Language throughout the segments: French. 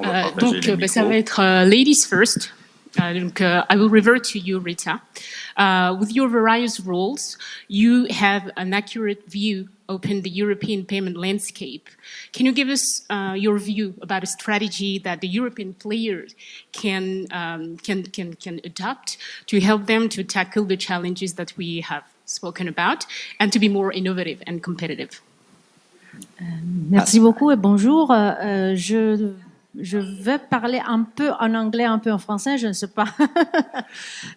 va partager Donc, les micros. ça va être ladies first. I will revert to you, Rita. With your various roles, you have an accurate view upon the European payment landscape. Can you give us your view about a strategy that the European players can adopt to help them to tackle the challenges that we have spoken about and to be more innovative and competitive? Merci beaucoup et bonjour. Je vais parler un peu en anglais, un peu en français, je ne sais pas.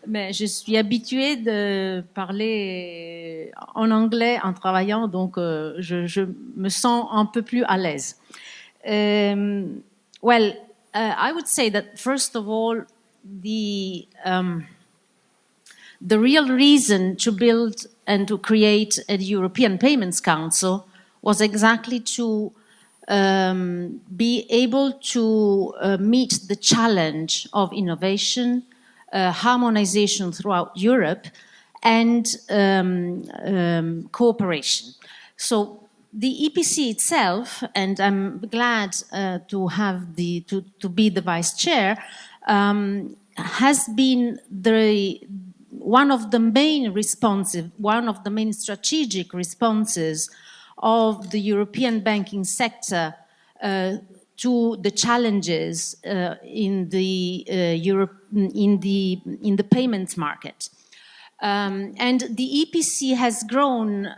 Mais je suis habituée de parler en anglais en travaillant, donc je me sens un peu plus à l'aise. I would say that first of all, the real reason to build and to create a European Payments Council was exactly to be able to meet the challenge of innovation, harmonization throughout Europe, and cooperation. So the EPC itself, and I'm glad to have to be the vice chair, has been one of the main strategic responses of the European banking sector to the challenges in the payments market. And the EPC has grown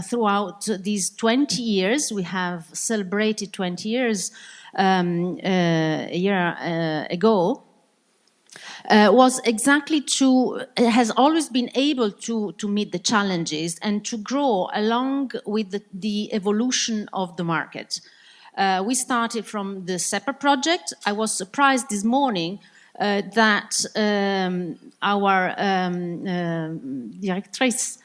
throughout these 20 years. We have celebrated 20 years a year ago. Was exactly has always been able to meet the challenges and to grow along with the evolution of the market. We started from the SEPA project. I was surprised this morning that our directrice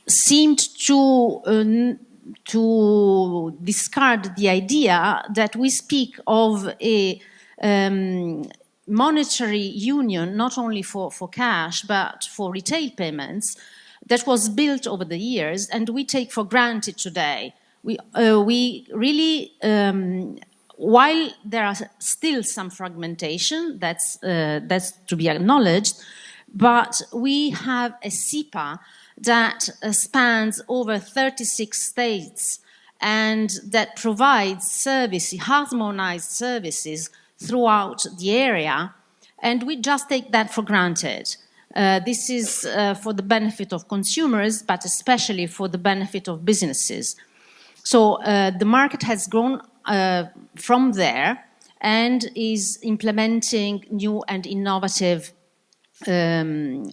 seemed to discard the idea that we speak of a monetary union, not only for cash, but for retail payments, that was built over the years and we take for granted today. We really, while there are still some fragmentation, that's to be acknowledged, but we have a SEPA that spans over 36 states and that provides services, harmonized services throughout the area, and we just take that for granted. This is for the benefit of consumers, but especially for the benefit of businesses. So the market has grown from there and is implementing new and innovative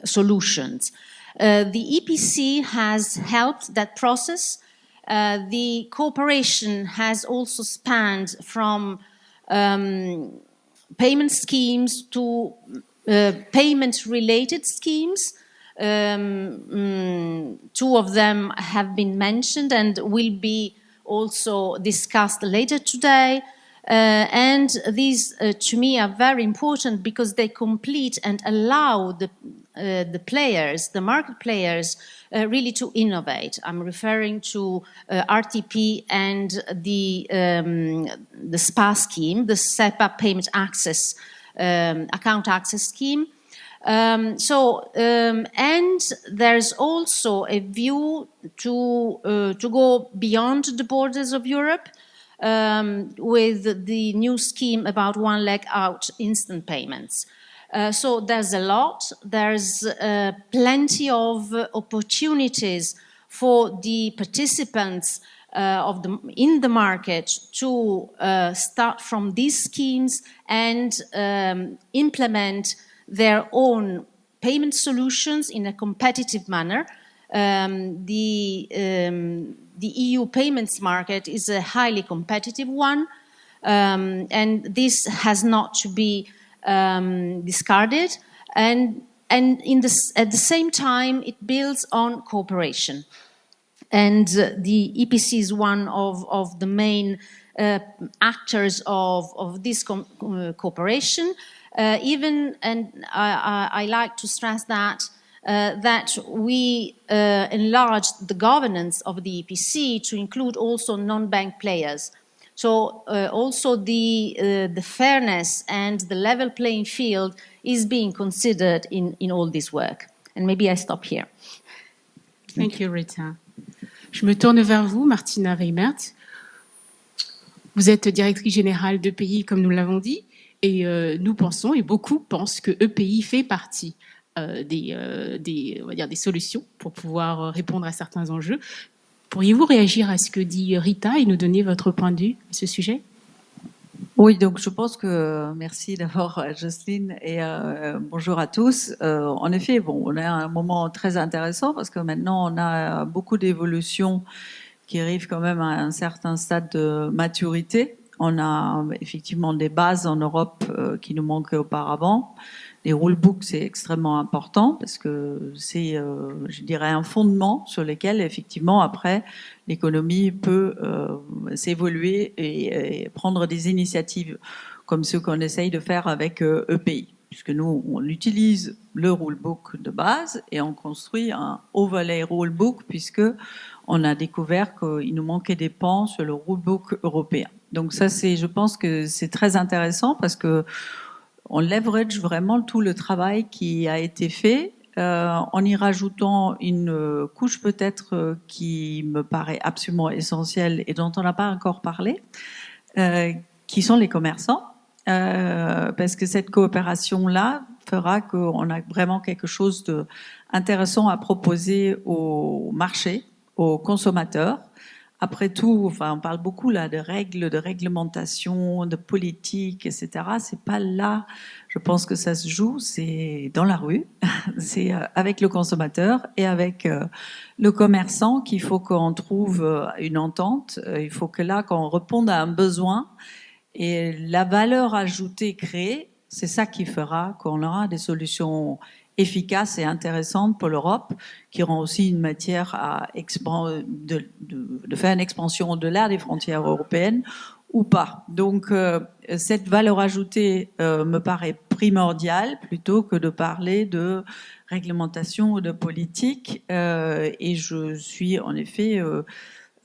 solutions. The EPC has helped that process. The cooperation has also spanned from payment schemes to payment-related schemes. Two of them have been mentioned and will be also discussed later today. And these, to me, are very important because they complete and allow the players, the market players, really to innovate. I'm referring to RTP and the SPA scheme, the SEPA Payment Access Account Access Scheme. And there's also a view to go beyond the borders of Europe with the new scheme about one leg out instant payments. So there's a lot. There's plenty of opportunities for the participants in the market to start from these schemes and implement their own payment solutions in a competitive manner. The EU payments market is a highly competitive one, and this has not to be discarded. And at the same time, it builds on cooperation. And the EPC is one of the main actors of this cooperation. I like to stress that we enlarged the governance of the EPC to include also non-bank players. So also the fairness and the level playing field is being considered in all this work. And maybe I stop here. Thank you, Rita. Je me tourne vers vous, Martina Weimert. Vous êtes directrice générale d'EPI, comme nous l'avons dit, et nous pensons, et beaucoup pensent, que EPI fait partie on va dire des solutions pour pouvoir répondre à certains enjeux. Pourriez-vous réagir à ce que dit Rita et nous donner votre point de vue à ce sujet? Oui, donc je pense que merci d'abord Jocelyne et bonjour à tous. En effet, bon, on a un moment très intéressant parce que maintenant on a beaucoup d'évolutions qui arrivent quand même à un certain stade de maturité. On a effectivement des bases en Europe qui nous manquaient auparavant. Les rulebooks, c'est extrêmement important parce que c'est, je dirais, un fondement sur lequel, effectivement, après, l'économie peut s'évoluer et prendre des initiatives comme ce qu'on essaye de faire avec EPI. Puisque nous, on utilise le rulebook de base et on construit un overlay rulebook puisque on a découvert qu'il nous manquait des pans sur le rulebook européen. Donc ça, je pense que c'est très intéressant parce que on leverage vraiment tout le travail qui a été fait en y rajoutant une couche peut-être qui me paraît absolument essentielle et dont on n'a pas encore parlé, qui sont les commerçants, parce que cette coopération-là fera qu'on a vraiment quelque chose d'intéressant à proposer au marché, aux consommateurs. Après tout, enfin, on parle beaucoup là de règles, de réglementation, de politique, etc. C'est pas là, je pense que ça se joue, c'est dans la rue, c'est avec le consommateur et avec le commerçant qu'il faut qu'on trouve une entente. Il faut que là, qu'on réponde à un besoin et la valeur ajoutée créée, c'est ça qui fera qu'on aura des solutions efficace et intéressante pour l'Europe, qui auront aussi une matière à de faire une expansion au-delà des frontières européennes ou pas. Donc, cette valeur ajoutée me paraît primordiale plutôt que de parler de réglementation ou de politique. Et je suis en effet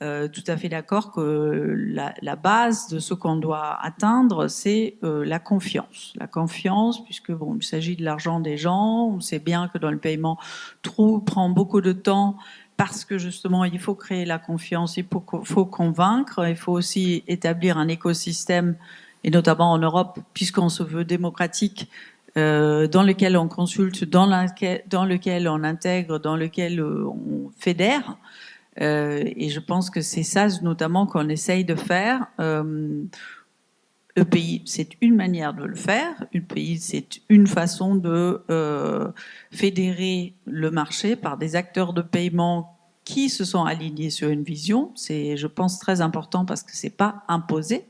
tout à fait d'accord que la base de ce qu'on doit atteindre, c'est la confiance. La confiance, puisque bon, il s'agit de l'argent des gens. On sait bien que dans le paiement, tout prend beaucoup de temps parce que justement, il faut créer la confiance, il faut convaincre, il faut aussi établir un écosystème, et notamment en Europe, puisqu'on se veut démocratique, dans lequel on consulte, dans lequel on intègre, dans lequel on fédère. Et je pense que c'est ça notamment qu'on essaye de faire. EPI, c'est une manière de le faire. EPI, c'est une façon de fédérer le marché par des acteurs de paiement qui se sont alignés sur une vision. C'est, je pense, très important parce que c'est pas imposé.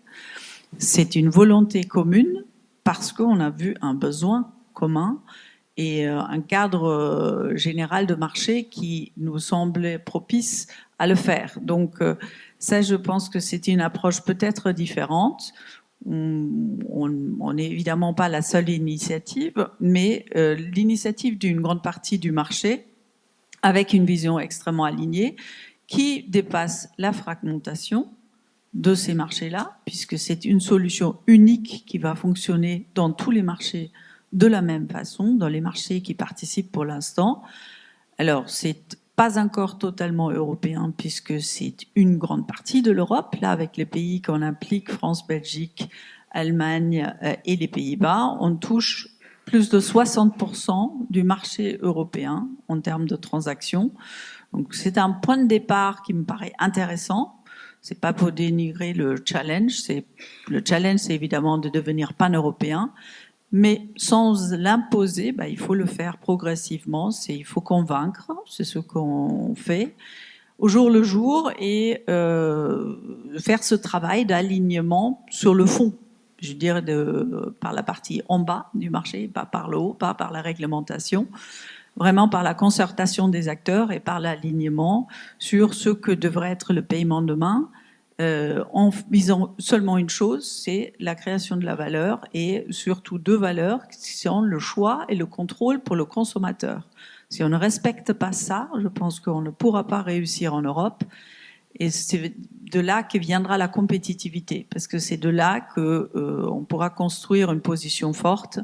C'est une volonté commune parce qu'on a vu un besoin commun et un cadre général de marché qui nous semblait propice à le faire. Donc ça, je pense que c'est une approche peut-être différente. On n'est évidemment pas la seule initiative, mais l'initiative d'une grande partie du marché avec une vision extrêmement alignée qui dépasse la fragmentation de ces marchés-là, puisque c'est une solution unique qui va fonctionner dans tous les marchés de la même façon, dans les marchés qui participent pour l'instant. Alors, c'est pas encore totalement européen, puisque c'est une grande partie de l'Europe, là, avec les pays qu'on implique, France, Belgique, Allemagne et les Pays-Bas, on touche plus de 60% du marché européen en termes de transactions. Donc, c'est un point de départ qui me paraît intéressant. C'est pas pour dénigrer le challenge. Le challenge, c'est évidemment de devenir pan-européen. Mais sans l'imposer, il faut le faire progressivement. Il faut convaincre, c'est ce qu'on fait au jour le jour et faire ce travail d'alignement sur le fond. Je dirais par la partie en bas du marché, pas par le haut, pas par la réglementation, vraiment par la concertation des acteurs et par l'alignement sur ce que devrait être le paiement demain. En visant seulement une chose, c'est la création de la valeur et surtout deux valeurs qui sont le choix et le contrôle pour le consommateur. Si on ne respecte pas ça, je pense qu'on ne pourra pas réussir en Europe Et c'est de là que viendra la compétitivité, parce que c'est de là que on pourra construire une position forte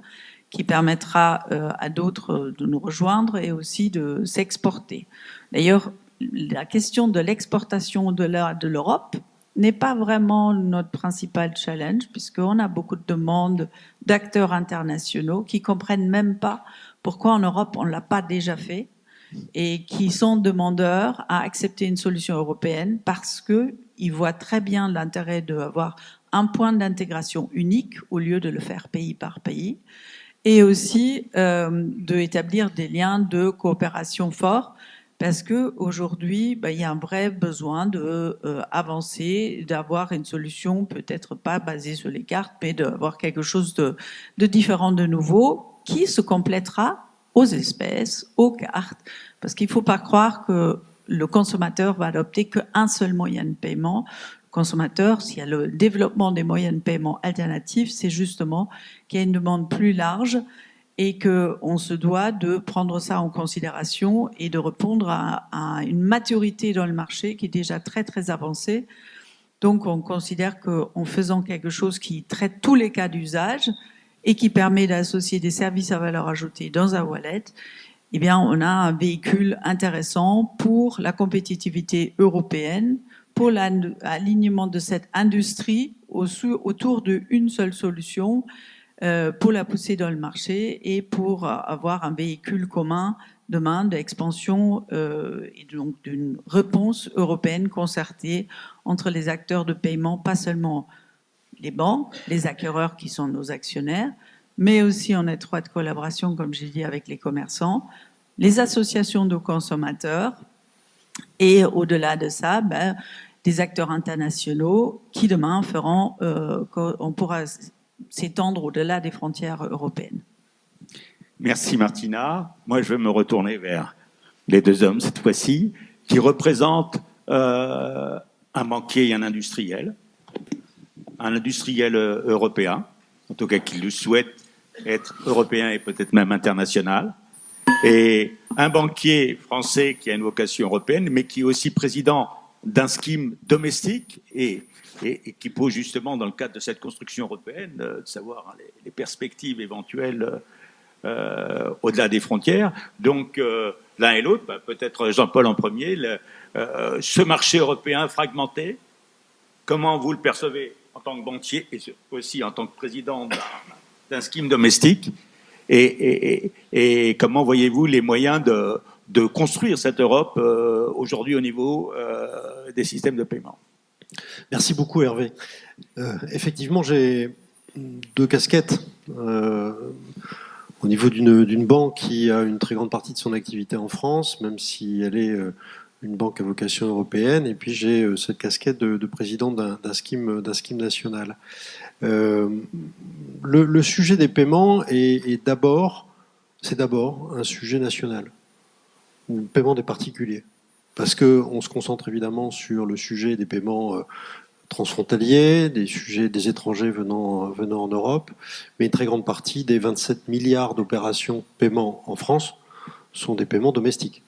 qui permettra à d'autres de nous rejoindre et aussi de s'exporter. D'ailleurs, la question de l'exportation de l'Europe n'est pas vraiment notre principal challenge, puisqu'on a beaucoup de demandes d'acteurs internationaux qui comprennent même pas pourquoi en Europe on l'a pas déjà fait et qui sont demandeurs à accepter une solution européenne parce qu'ils voient très bien l'intérêt d'avoir un point d'intégration unique au lieu de le faire pays par pays, et aussi d'établir des liens de coopération forts, parce qu'aujourd'hui, il y a un vrai besoin d'avancer, d'avoir une solution peut-être pas basée sur les cartes, mais d'avoir quelque chose de différent, de nouveau, qui se complétera aux espèces, aux cartes, parce qu'il ne faut pas croire que le consommateur va adopter qu'un seul moyen de paiement. Le consommateur, s'il y a le développement des moyens de paiement alternatifs, c'est justement qu'il y a une demande plus large et qu'on se doit de prendre ça en considération et de répondre à une maturité dans le marché qui est déjà très, très avancée. Donc, on considère qu'en faisant quelque chose qui traite tous les cas d'usage, et qui permet d'associer des services à valeur ajoutée dans un wallet, eh bien, on a un véhicule intéressant pour la compétitivité européenne, pour l'alignement de cette industrie autour d'une seule solution, pour la pousser dans le marché et pour avoir un véhicule commun demain d'expansion et donc d'une réponse européenne concertée entre les acteurs de paiement, pas seulement les banques, les acquéreurs qui sont nos actionnaires, mais aussi en étroite collaboration, comme j'ai dit, avec les commerçants, les associations de consommateurs et au-delà de ça, des acteurs internationaux qui demain feront qu'on pourra s'étendre au-delà des frontières européennes. Merci Martina. Moi, je vais me retourner vers les deux hommes cette fois-ci, qui représentent un banquier et un industriel européen, en tout cas qui le souhaite être européen et peut-être même international, et un banquier français qui a une vocation européenne, mais qui est aussi président d'un scheme domestique et qui pose justement, dans le cadre de cette construction européenne, de savoir les perspectives éventuelles au-delà des frontières. Donc, l'un et l'autre, peut-être Jean-Paul en premier, ce marché européen fragmenté, comment vous le percevez en tant que banquier et aussi en tant que président d'un scheme domestique, et comment voyez-vous les moyens de construire cette Europe aujourd'hui au niveau des systèmes de paiement? Merci beaucoup Hervé. Effectivement, j'ai deux casquettes. Au niveau d'une banque qui a une très grande partie de son activité en France, même si elle est une banque à vocation européenne, et puis j'ai cette casquette de président d'un scheme national. Le sujet des paiements c'est d'abord un sujet national, le paiement des particuliers, parce qu'on se concentre évidemment sur le sujet des paiements transfrontaliers, des étrangers venant en Europe, mais une très grande partie des 27 milliards d'opérations de paiement en France sont des paiements domestiques.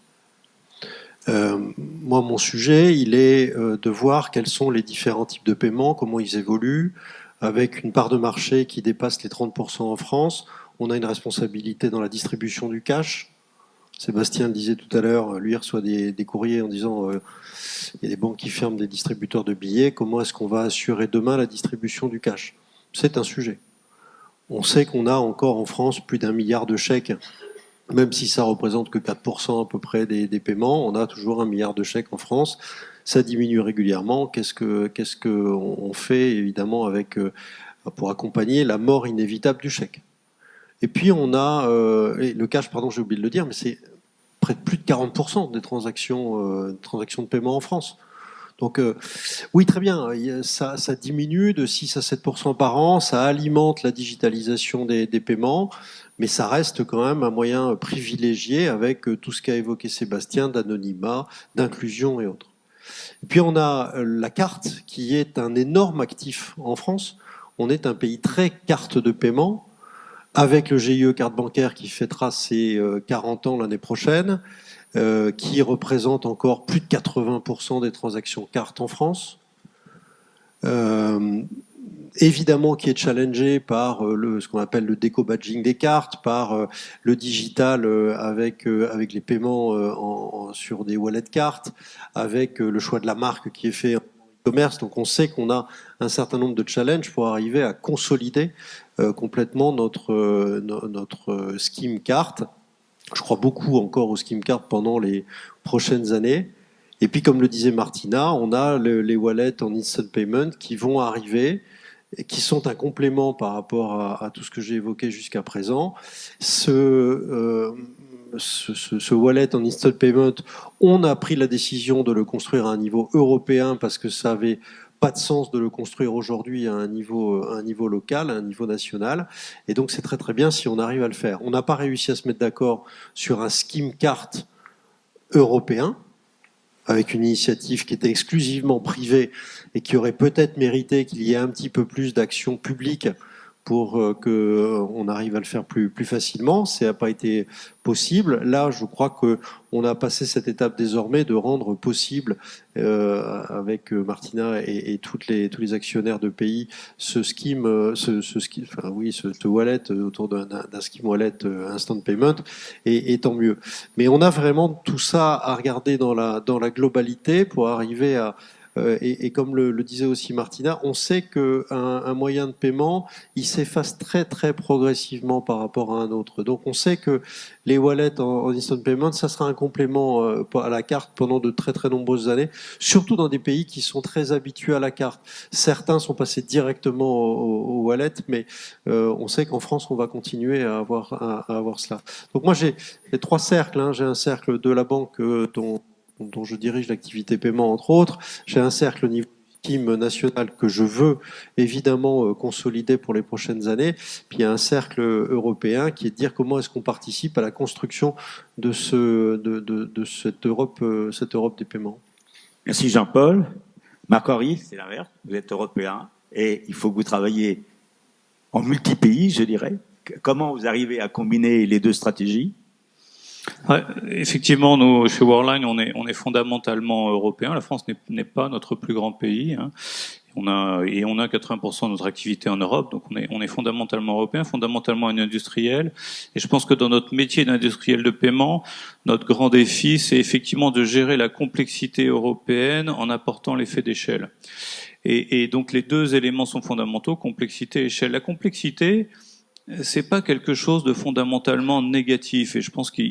Moi, mon sujet, il est de voir quels sont les différents types de paiements, comment ils évoluent, avec une part de marché qui dépasse les 30% en France. On a une responsabilité dans la distribution du cash. Sébastien le disait tout à l'heure, lui reçoit des courriers en disant il y a des banques qui ferment des distributeurs de billets, comment est-ce qu'on va assurer demain la distribution du cash? C'est un sujet. On sait qu'on a encore en France plus d'1 milliard de chèques, même si ça représente que 4% à peu près des paiements, on a toujours 1 milliard de chèques en France. Ça diminue régulièrement. Qu'est-ce qu'on fait évidemment pour accompagner la mort inévitable du chèque? Et puis on a le cash, pardon, j'ai oublié de le dire, mais c'est près de plus de 40% des transactions de paiement en France. Donc oui, très bien, ça diminue de 6 à 7% par an, ça alimente la digitalisation des paiements, mais ça reste quand même un moyen privilégié avec tout ce qu'a évoqué Sébastien d'anonymat, d'inclusion et autres. Et puis on a la carte qui est un énorme actif en France. On est un pays très carte de paiement, avec le GIE carte bancaire qui fêtera ses 40 ans l'année prochaine, qui représente encore plus de 80% des transactions cartes en France. Évidemment qui est challengé par ce qu'on appelle le déco-badging des cartes, par le digital avec les paiements sur des wallets cartes, avec le choix de la marque qui est fait en e-commerce. Donc on sait qu'on a un certain nombre de challenges pour arriver à consolider complètement notre scheme carte. Je crois beaucoup encore au scheme card pendant les prochaines années. Et puis, comme le disait Martina, on a les wallets en instant payment qui vont arriver et qui sont un complément par rapport à tout ce que j'ai évoqué jusqu'à présent. Ce wallet en instant payment, on a pris la décision de le construire à un niveau européen parce que ça avait pas de sens de le construire aujourd'hui à un niveau local, à un niveau national. Et donc, c'est très très bien si on arrive à le faire. On n'a pas réussi à se mettre d'accord sur un scheme carte européen, avec une initiative qui était exclusivement privée et qui aurait peut-être mérité qu'il y ait un petit peu plus d'action publique pour qu'on arrive à le faire plus facilement. Ça n'a pas été possible. Là, je crois qu'on a passé cette étape désormais de rendre possible, avec Martina et tous les actionnaires de pays, ce wallet autour d'un scheme wallet instant payment, et tant mieux. Mais on a vraiment tout ça à regarder dans la globalité pour arriver à et comme le disait aussi Martina, on sait qu'un moyen de paiement, il s'efface très très progressivement par rapport à un autre. Donc on sait que les wallets en instant payment, ça sera un complément à la carte pendant de très très nombreuses années, surtout dans des pays qui sont très habitués à la carte. Certains sont passés directement au wallet, mais on sait qu'en France, on va continuer à avoir cela. Donc moi, j'ai trois cercles. J'ai un cercle de la banque dont je dirige l'activité paiement, entre autres. J'ai un cercle au niveau scheme national que je veux évidemment consolider pour les prochaines années. Puis il y a un cercle européen qui est de dire comment est-ce qu'on participe à la construction de cette Europe des paiements. Merci Jean-Paul. Marc-Henri, c'est l'inverse. Vous êtes européen et il faut que vous travaillez en multi-pays, je dirais. Comment vous arrivez à combiner les deux stratégies ? Ouais, effectivement, nous, chez Worldline, on est fondamentalement européen. La France n'est pas notre plus grand pays. On a 80% de notre activité en Europe, donc on est fondamentalement européen, fondamentalement un industriel. Et je pense que dans notre métier d'industriel de paiement, notre grand défi, c'est effectivement de gérer la complexité européenne en apportant l'effet d'échelle. Et donc les deux éléments sont fondamentaux, complexité et échelle. La complexité, c'est pas quelque chose de fondamentalement négatif, et je pense que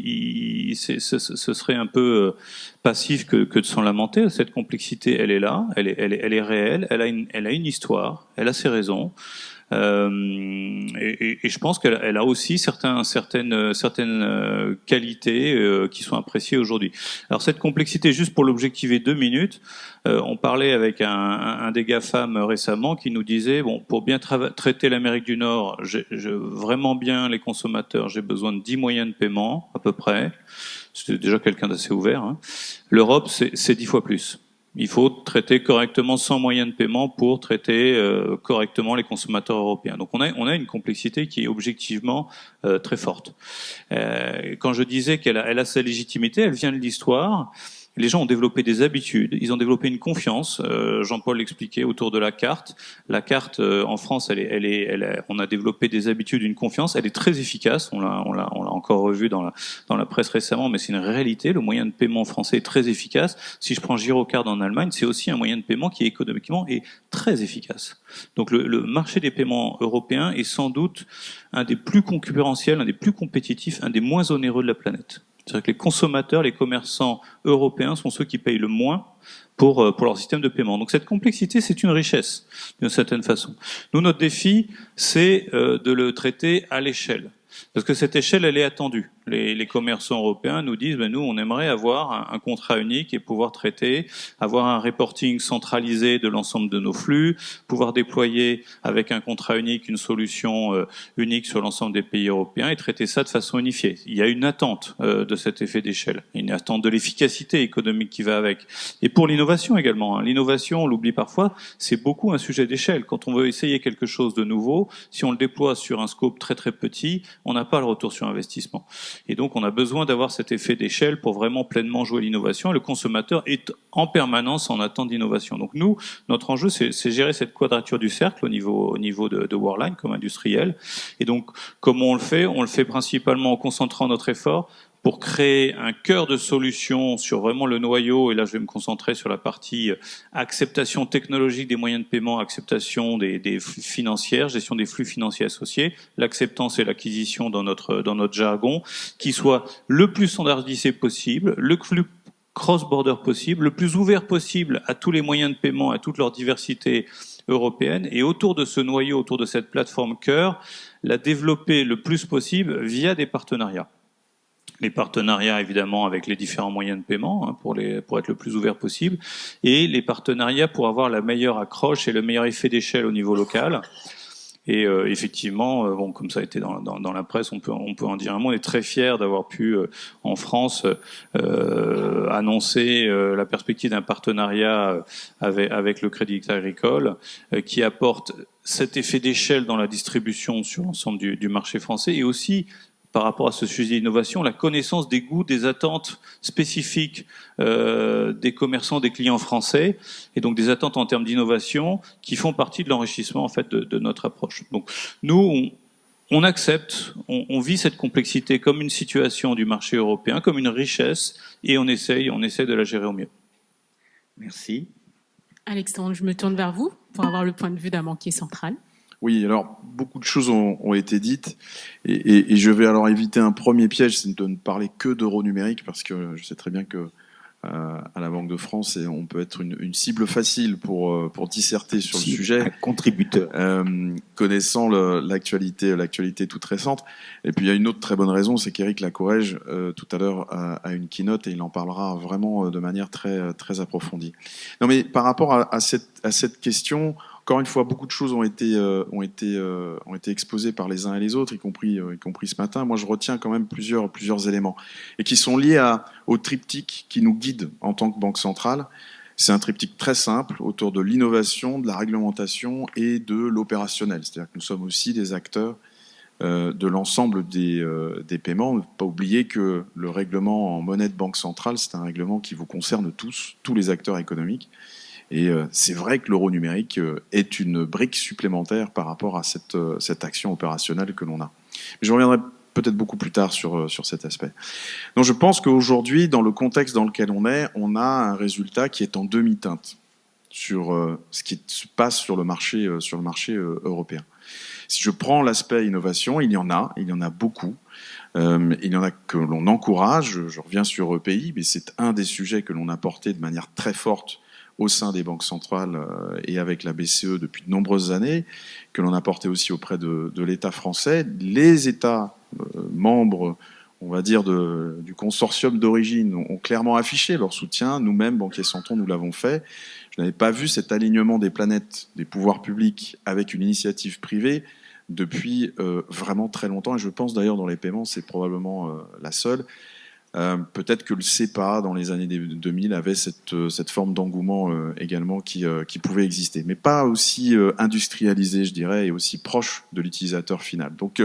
ce serait un peu passif que de s'en lamenter. Cette complexité, elle est là, elle est réelle, elle a une histoire, elle a ses raisons. Et je pense qu'elle a aussi certaines qualités qui sont appréciées aujourd'hui. Alors cette complexité, juste pour l'objectiver 2 minutes, on parlait avec un des GAFAM récemment qui nous disait, bon, pour bien traiter l'Amérique du Nord, vraiment bien les consommateurs, j'ai besoin de 10 moyens de paiement à peu près. C'est déjà quelqu'un d'assez ouvert. L'Europe, c'est 10 fois plus. Il faut traiter correctement 100 moyens de paiement pour traiter correctement les consommateurs européens. Donc on a une complexité qui est objectivement très forte. Quand je disais qu'elle a sa légitimité, elle vient de l'histoire. Les gens ont développé des habitudes, ils ont développé une confiance. Jean-Paul l'expliquait autour de la carte. La carte en France, on a développé des habitudes, une confiance. Elle est très efficace. On l'a encore revu dans la presse récemment, mais c'est une réalité. Le moyen de paiement français est très efficace. Si je prends Girocard en Allemagne, c'est aussi un moyen de paiement qui économiquement est très efficace. Donc le marché des paiements européens est sans doute un des plus concurrentiels, un des plus compétitifs, un des moins onéreux de la planète. C'est-à-dire que les consommateurs, les commerçants européens sont ceux qui payent le moins pour leur système de paiement. Donc cette complexité, c'est une richesse, d'une certaine façon. Nous, notre défi, c'est de le traiter à l'échelle. Parce que cette échelle, elle est attendue. Les commerçants européens nous disent, nous, on aimerait avoir un contrat unique et pouvoir traiter, avoir un reporting centralisé de l'ensemble de nos flux, pouvoir déployer avec un contrat unique une solution unique sur l'ensemble des pays européens et traiter ça de façon unifiée. Il y a une attente de cet effet d'échelle, une attente de l'efficacité économique qui va avec. Et pour l'innovation également. L'innovation, on l'oublie parfois, c'est beaucoup un sujet d'échelle. Quand on veut essayer quelque chose de nouveau, si on le déploie sur un scope très très petit, on n'a pas le retour sur investissement. Et donc, on a besoin d'avoir cet effet d'échelle pour vraiment pleinement jouer l'innovation. Et le consommateur est en permanence en attente d'innovation. Donc, nous, notre enjeu, c'est gérer cette quadrature du cercle au niveau de Worldline comme industriel. Et donc, comment on le fait? On le fait principalement en concentrant notre effort pour créer un cœur de solution sur vraiment le noyau, et là je vais me concentrer sur la partie acceptation technologique des moyens de paiement, acceptation des flux financiers, gestion des flux financiers associés, l'acceptance et l'acquisition dans notre jargon, qui soit le plus standardisé possible, le plus cross-border possible, le plus ouvert possible à tous les moyens de paiement, à toute leur diversité européenne, et autour de ce noyau, autour de cette plateforme cœur, la développer le plus possible via des partenariats. Les partenariats, évidemment, avec les différents moyens de paiement, hein, pour être le plus ouvert possible, et les partenariats pour avoir la meilleure accroche et le meilleur effet d'échelle au niveau local. Et effectivement, bon, comme ça a été dans la presse, on peut en dire un mot. On est très fiers d'avoir pu, en France, annoncer la perspective d'un partenariat avec le Crédit Agricole, qui apporte cet effet d'échelle dans la distribution sur l'ensemble du marché français, et aussi par rapport à ce sujet d'innovation, la connaissance des goûts, des attentes spécifiques des commerçants, des clients français, et donc des attentes en termes d'innovation qui font partie de l'enrichissement en fait de notre approche. Donc nous, on accepte, on vit cette complexité comme une situation du marché européen, comme une richesse, et on essaie de la gérer au mieux. Merci. Alexandre, je me tourne vers vous pour avoir le point de vue d'un banquier central. Oui, alors beaucoup de choses ont été dites et je vais alors éviter un premier piège, c'est de ne parler que d'euros numériques parce que je sais très bien que à la Banque de France on peut être une cible facile pour disserter sur le sujet. Un contributeur. Connaissant l'actualité toute récente. Et puis il y a une autre très bonne raison, c'est qu'Éric Lacorège tout à l'heure a une keynote et il en parlera vraiment de manière très très approfondie. Non mais par rapport à cette question. Encore une fois, beaucoup de choses ont été exposées par les uns et les autres, y compris ce matin. Moi, je retiens quand même plusieurs éléments et qui sont liés au triptyque qui nous guide en tant que banque centrale. C'est un triptyque très simple autour de l'innovation, de la réglementation et de l'opérationnel. C'est-à-dire que nous sommes aussi des acteurs de l'ensemble des paiements. Ne pas oublier que le règlement en monnaie de banque centrale, c'est un règlement qui vous concerne tous les acteurs économiques. Et c'est vrai que l'euro numérique est une brique supplémentaire par rapport à cette action opérationnelle que l'on a. Mais je reviendrai peut-être beaucoup plus tard sur cet aspect. Donc je pense qu'aujourd'hui, dans le contexte dans lequel on a un résultat qui est en demi-teinte sur ce qui se passe sur le marché européen. Si je prends l'aspect innovation, il y en a beaucoup. Il y en a que l'on encourage. Je reviens sur EPI, mais c'est un des sujets que l'on a porté de manière très forte au sein des banques centrales et avec la BCE depuis de nombreuses années, que l'on a porté aussi auprès de l'État français. Les États membres, on va dire, du consortium d'origine ont clairement affiché leur soutien. Nous-mêmes, banquiers centraux, nous l'avons fait. Je n'avais pas vu cet alignement des planètes des pouvoirs publics avec une initiative privée depuis vraiment très longtemps. Et je pense d'ailleurs dans les paiements, c'est probablement la seule. Peut-être que le CEPA, dans les années 2000, avait cette forme d'engouement également qui pouvait exister, mais pas aussi industrialisé, je dirais, et aussi proche de l'utilisateur final. Donc,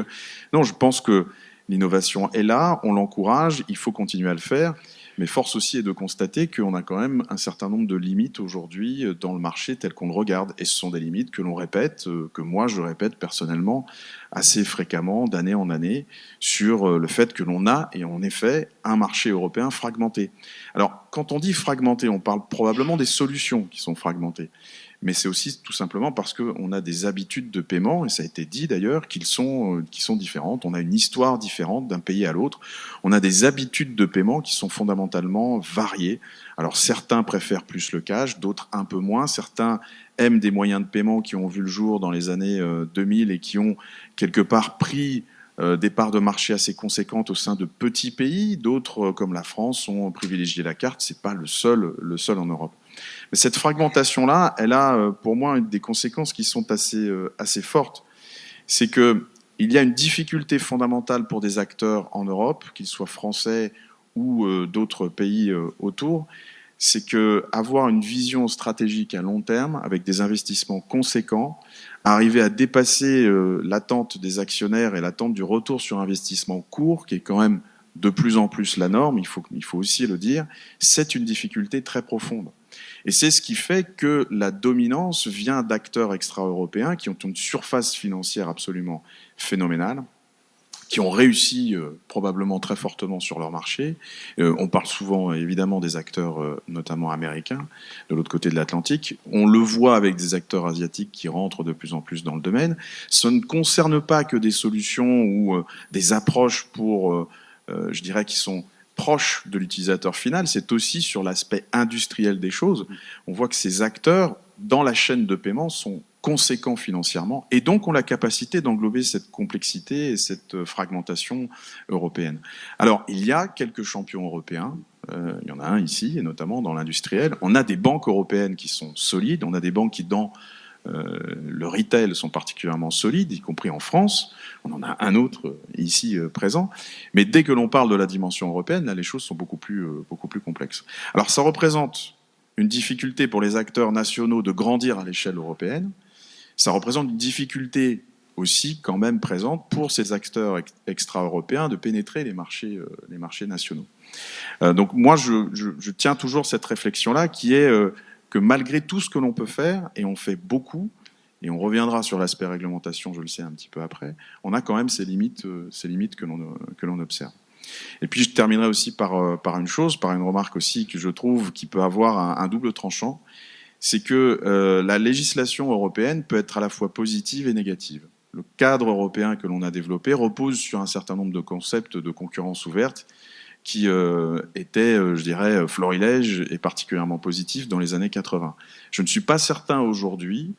non, je pense que l'innovation est là, on l'encourage, il faut continuer à le faire, mais force aussi est de constater qu'on a quand même un certain nombre de limites aujourd'hui dans le marché tel qu'on le regarde, et ce sont des limites que l'on répète, que moi je répète personnellement assez fréquemment, d'année en année, sur le fait que l'on a, et en effet, un marché européen fragmenté. Alors, quand on dit fragmenté, on parle probablement des solutions qui sont fragmentées. Mais c'est aussi tout simplement parce qu'on a des habitudes de paiement, et ça a été dit d'ailleurs, qui sont différentes. On a une histoire différente d'un pays à l'autre. On a des habitudes de paiement qui sont fondamentalement variées. Alors certains préfèrent plus le cash, d'autres un peu moins. Certains aiment des moyens de paiement qui ont vu le jour dans les années 2000 et qui ont quelque part pris des parts de marché assez conséquentes au sein de petits pays. D'autres, comme la France, ont privilégié la carte. C'est pas le seul en Europe. Mais cette fragmentation-là, elle a pour moi des conséquences qui sont assez fortes. C'est qu'il y a une difficulté fondamentale pour des acteurs en Europe, qu'ils soient français ou d'autres pays autour, c'est qu'avoir une vision stratégique à long terme, avec des investissements conséquents, arriver à dépasser l'attente des actionnaires et l'attente du retour sur investissement court, qui est quand même de plus en plus la norme, il faut aussi le dire, c'est une difficulté très profonde. Et c'est ce qui fait que la dominance vient d'acteurs extra-européens qui ont une surface financière absolument phénoménale, qui ont réussi probablement très fortement sur leur marché. On parle souvent évidemment des acteurs notamment américains de l'autre côté de l'Atlantique. On le voit avec des acteurs asiatiques qui rentrent de plus en plus dans le domaine. Ce ne concerne pas que des solutions ou des approches pour, je dirais, qui sont proches de l'utilisateur final, c'est aussi sur l'aspect industriel des choses. On voit que ces acteurs, dans la chaîne de paiement, sont conséquents financièrement et donc ont la capacité d'englober cette complexité et cette fragmentation européenne. Alors, il y a quelques champions européens, il y en a un ici, et notamment dans l'industriel. On a des banques européennes qui sont solides, on a des banques qui, dans le retail, sont particulièrement solides, y compris en France. On en a un autre ici présent. Mais dès que l'on parle de la dimension européenne, là, les choses sont beaucoup plus complexes. Alors, ça représente une difficulté pour les acteurs nationaux de grandir à l'échelle européenne. Ça représente une difficulté aussi quand même présente pour ces acteurs extra-européens de pénétrer les marchés nationaux. Donc moi, je tiens toujours cette réflexion-là qui est que malgré tout ce que l'on peut faire, et on fait beaucoup, et on reviendra sur l'aspect réglementation, je le sais un petit peu après, on a quand même ces limites que l'on observe. Et puis je terminerai aussi par une remarque aussi que je trouve qui peut avoir un double tranchant, c'est que la législation européenne peut être à la fois positive et négative. Le cadre européen que l'on a développé repose sur un certain nombre de concepts de concurrence ouverte qui étaient, je dirais, florilèges et particulièrement positifs dans les années 80. Je ne suis pas certain aujourd'hui,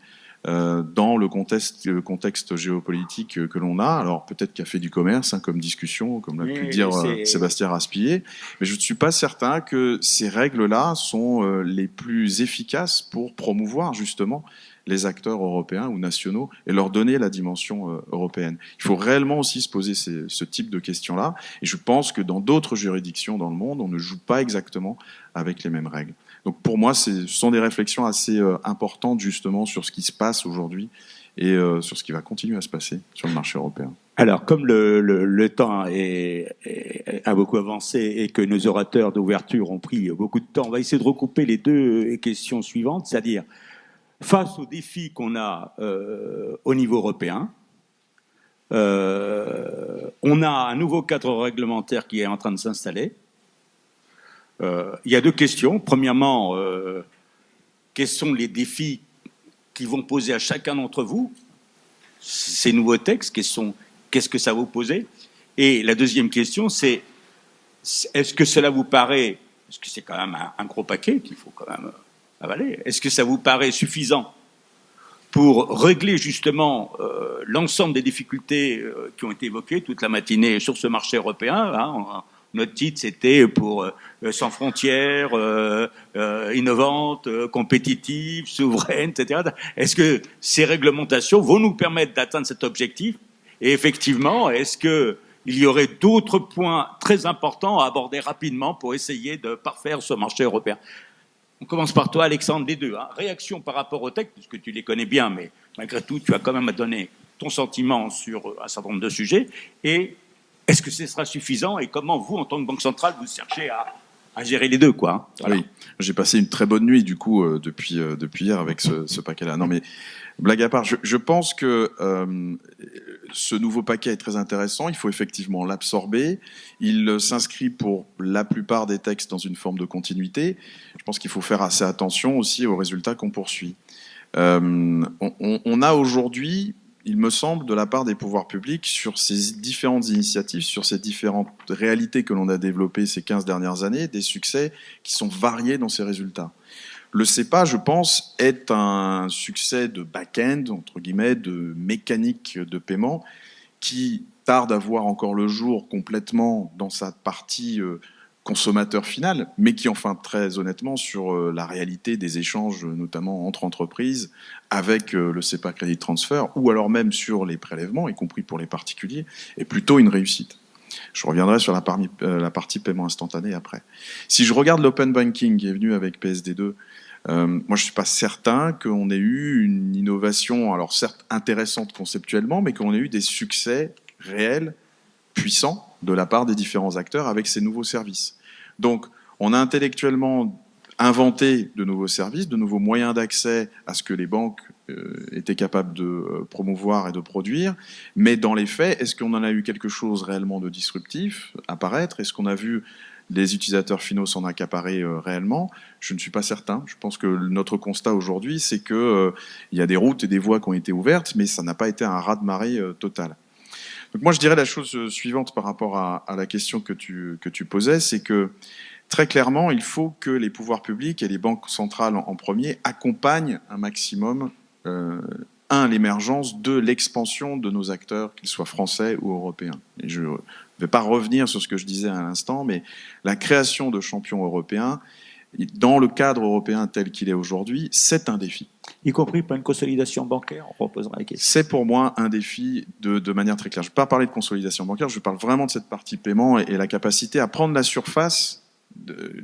dans le contexte géopolitique que l'on a, alors peut-être qu'il y a fait du commerce comme discussion, comme l'a pu dire Sébastien Raspillier, mais je ne suis pas certain que ces règles-là sont les plus efficaces pour promouvoir justement les acteurs européens ou nationaux et leur donner la dimension européenne. Il faut réellement aussi se poser ce type de questions-là, et je pense que dans d'autres juridictions dans le monde, on ne joue pas exactement avec les mêmes règles. Donc pour moi, ce sont des réflexions assez importantes justement sur ce qui se passe aujourd'hui et sur ce qui va continuer à se passer sur le marché européen. Alors, comme le temps a beaucoup avancé et que nos orateurs d'ouverture ont pris beaucoup de temps, on va essayer de regrouper les deux questions suivantes, c'est-à-dire face aux défis qu'on a au niveau européen, on a un nouveau cadre réglementaire qui est en train de s'installer. Il y a deux questions. Premièrement, quels sont les défis qui vont poser à chacun d'entre vous ces nouveaux textes? Qu'est-ce que ça va vous poser? Et la deuxième question, c'est est-ce que cela vous paraît, parce que c'est quand même un gros paquet qu'il faut quand même avaler, est-ce que ça vous paraît suffisant pour régler justement l'ensemble des difficultés qui ont été évoquées toute la matinée sur ce marché européen, hein, notre titre, c'était pour sans frontières, innovantes, compétitives, souveraines, etc. Est-ce que ces réglementations vont nous permettre d'atteindre cet objectif? Et effectivement, est-ce qu'il y aurait d'autres points très importants à aborder rapidement pour essayer de parfaire ce marché européen? On commence par toi, Alexandre, les deux. Hein. Réaction par rapport aux textes, puisque tu les connais bien, mais malgré tout, tu as quand même à donner ton sentiment sur un certain nombre de sujets. Et est-ce que ce sera suffisant et comment vous, en tant que Banque centrale, vous cherchez à gérer les deux, quoi. Voilà. Oui, j'ai passé une très bonne nuit, du coup, depuis hier avec ce paquet-là. Non, mais blague à part, je pense que ce nouveau paquet est très intéressant. Il faut effectivement l'absorber. Il s'inscrit pour la plupart des textes dans une forme de continuité. Je pense qu'il faut faire assez attention aussi aux résultats qu'on poursuit. On a aujourd'hui, il me semble, de la part des pouvoirs publics, sur ces différentes initiatives, sur ces différentes réalités que l'on a développées ces 15 dernières années, des succès qui sont variés dans ces résultats. Le SEPA, je pense, est un succès de back-end, entre guillemets, de mécanique de paiement, qui tarde à voir encore le jour complètement dans sa partie consommateur final, mais qui, enfin, très honnêtement, sur la réalité des échanges, notamment entre entreprises, avec le SEPA Credit Transfer, ou alors même sur les prélèvements, y compris pour les particuliers, est plutôt une réussite. Je reviendrai sur la partie paiement instantané après. Si je regarde l'open banking qui est venu avec PSD2, moi je ne suis pas certain qu'on ait eu une innovation, alors certes intéressante conceptuellement, mais qu'on ait eu des succès réels, puissants, de la part des différents acteurs avec ces nouveaux services. Donc, on a intellectuellement inventé de nouveaux services, de nouveaux moyens d'accès à ce que les banques étaient capables de promouvoir et de produire. Mais dans les faits, est-ce qu'on en a eu quelque chose réellement de disruptif apparaître? Est-ce qu'on a vu les utilisateurs finaux s'en accaparer réellement? Je ne suis pas certain. Je pense que notre constat aujourd'hui, c'est que il y a des routes et des voies qui ont été ouvertes, mais ça n'a pas été un raz-de-marée total. Donc moi, je dirais la chose suivante par rapport à la question que tu posais, c'est que très clairement, il faut que les pouvoirs publics et les banques centrales en premier accompagnent un maximum, l'émergence, l'expansion de nos acteurs, qu'ils soient français ou européens. Et je ne vais pas revenir sur ce que je disais à l'instant, mais la création de champions européens, dans le cadre européen tel qu'il est aujourd'hui, c'est un défi. Y compris pour une consolidation bancaire, on reposera la question. C'est pour moi un défi de manière très claire. Je ne vais pas parler de consolidation bancaire, je parle vraiment de cette partie paiement et la capacité à prendre la surface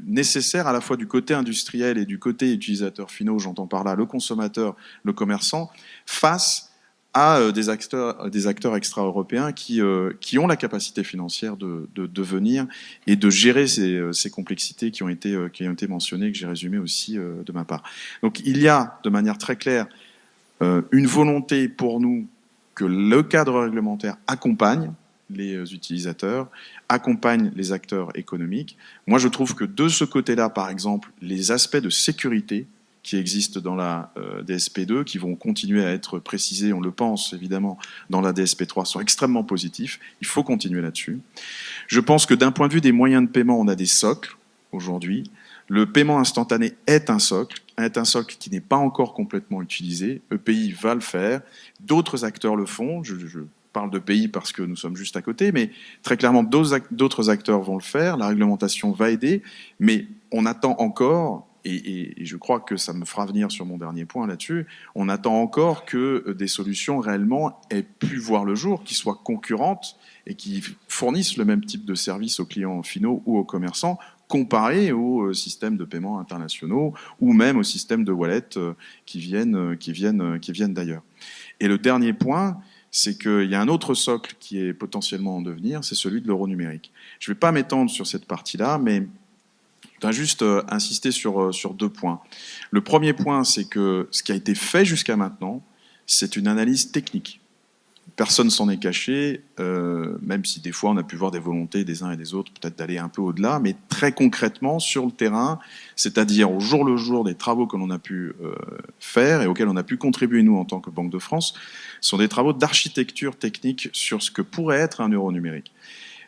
nécessaire à la fois du côté industriel et du côté utilisateur finaux, j'entends par là le consommateur, le commerçant, face à des acteurs extra-européens qui ont la capacité financière de venir et de gérer ces complexités qui ont été mentionnées, que j'ai résumées aussi de ma part. Donc il y a de manière très claire une volonté pour nous que le cadre réglementaire accompagne les utilisateurs, accompagne les acteurs économiques. Moi, je trouve que de ce côté-là, par exemple, les aspects de sécurité qui existent dans la DSP2, qui vont continuer à être précisés, on le pense évidemment, dans la DSP3, sont extrêmement positifs. Il faut continuer là-dessus. Je pense que d'un point de vue des moyens de paiement, on a des socles aujourd'hui. Le paiement instantané est un socle qui n'est pas encore complètement utilisé. EPI va le faire, d'autres acteurs le font. Je parle de pays parce que nous sommes juste à côté, mais très clairement, d'autres acteurs vont le faire, la réglementation va aider, mais on attend encore, et je crois que ça me fera venir sur mon dernier point là-dessus, on attend encore que des solutions réellement aient pu voir le jour, qui soient concurrentes et qui fournissent le même type de service aux clients finaux ou aux commerçants, comparé aux systèmes de paiement internationaux ou même aux systèmes de wallet qui viennent d'ailleurs. Et le dernier point, c'est qu'il y a un autre socle qui est potentiellement en devenir, c'est celui de l'euro numérique. Je ne vais pas m'étendre sur cette partie-là, mais je voudrais juste insister sur 2 points. Le premier point, c'est que ce qui a été fait jusqu'à maintenant, c'est une analyse technique. Personne s'en est caché, même si des fois on a pu voir des volontés des uns et des autres peut-être d'aller un peu au-delà, mais très concrètement sur le terrain, c'est-à-dire au jour le jour des travaux que l'on a pu faire et auxquels on a pu contribuer nous en tant que Banque de France, sont des travaux d'architecture technique sur ce que pourrait être un euro numérique.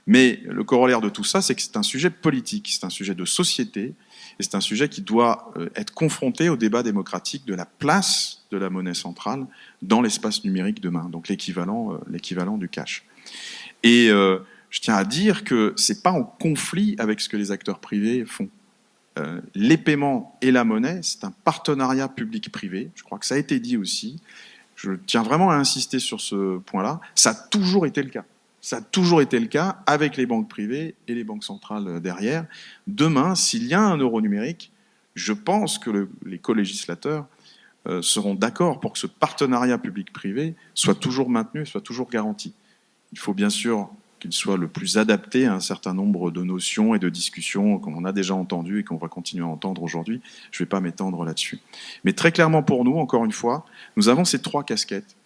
Mais le corollaire de tout ça, c'est que c'est un sujet politique, c'est un sujet de société, et c'est un sujet qui doit être confronté au débat démocratique de la place de la monnaie centrale dans l'espace numérique demain, donc l'équivalent du cash. Et je tiens à dire que c'est pas en conflit avec ce que les acteurs privés font. Les paiements et la monnaie, c'est un partenariat public-privé. Je crois que ça a été dit aussi. Je tiens vraiment à insister sur ce point-là. Ça a toujours été le cas. Ça a toujours été le cas avec les banques privées et les banques centrales derrière. Demain, s'il y a un euro numérique, je pense que les co-législateurs seront d'accord pour que ce partenariat public-privé soit toujours maintenu, soit toujours garanti. Il faut bien sûr qu'il soit le plus adapté à un certain nombre de notions et de discussions qu'on a déjà entendues et qu'on va continuer à entendre aujourd'hui. Je ne vais pas m'étendre là-dessus. Mais très clairement pour nous, encore une fois, nous avons ces 3 casquettes.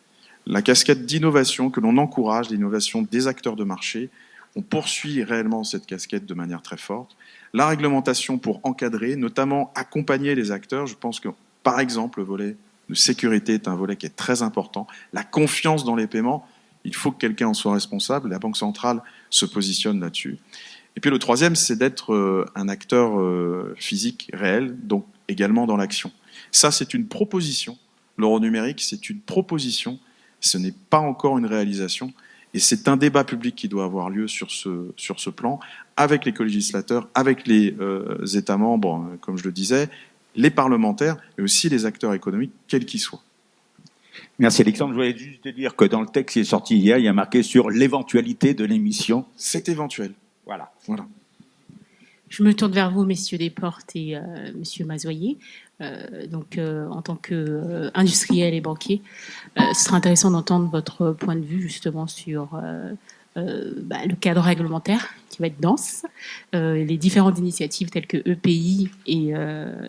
La casquette d'innovation que l'on encourage, l'innovation des acteurs de marché. On poursuit réellement cette casquette de manière très forte. La réglementation pour encadrer, notamment accompagner les acteurs. Je pense que, par exemple, le volet de sécurité est un volet qui est très important. La confiance dans les paiements, il faut que quelqu'un en soit responsable. La Banque centrale se positionne là-dessus. Et puis le troisième, c'est d'être un acteur physique réel, donc également dans l'action. Ça, c'est une proposition. L'euro numérique, c'est une proposition. Ce n'est pas encore une réalisation. Et c'est un débat public qui doit avoir lieu sur ce plan, avec les co-législateurs, avec les États membres, comme je le disais, les parlementaires, mais aussi les acteurs économiques, quels qu'ils soient. Merci Alexandre. Je voulais juste te dire que dans le texte qui est sorti hier, il y a marqué sur l'éventualité de l'émission. C'est éventuel. Voilà. Je me tourne vers vous, messieurs Desportes et monsieur Mazoyer. En tant qu'industriel et banquier, ce sera intéressant d'entendre votre point de vue justement sur le cadre réglementaire qui va être dense, les différentes initiatives telles que EPI et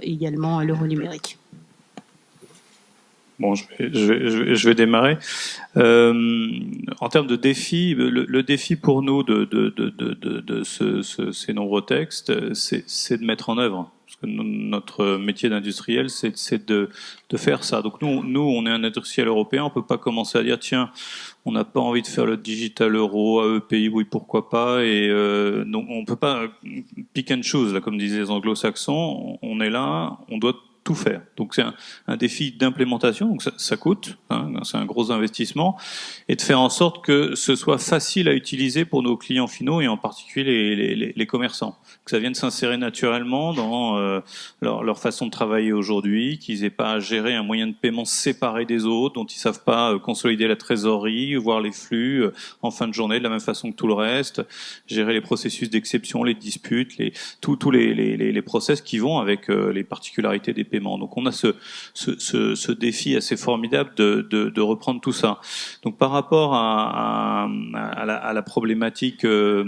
également l'euro numérique. Bon, je vais démarrer. En termes de défis, le défi pour nous de ces nombreux textes, c'est de mettre en œuvre. Parce que notre métier d'industriel, c'est de faire ça. Donc nous, on est un industriel européen, on peut pas commencer à dire tiens, on n'a pas envie de faire le digital euro à EPI, oui pourquoi pas, et donc on peut pas pick and choose là, comme disaient les anglo-saxons. On est là, on doit tout faire. Donc c'est un défi d'implémentation, donc ça coûte, hein, c'est un gros investissement, et de faire en sorte que ce soit facile à utiliser pour nos clients finaux et en particulier les commerçants, que ça vienne s'insérer naturellement dans leur façon de travailler aujourd'hui, qu'ils aient pas à gérer un moyen de paiement séparé des autres, dont ils savent pas consolider la trésorerie, voir les flux en fin de journée de la même façon que tout le reste, gérer les processus d'exception, les disputes, tous les process qui vont avec les particularités des paiements. Donc on a ce défi assez formidable de reprendre tout ça. Donc par rapport à la problématique de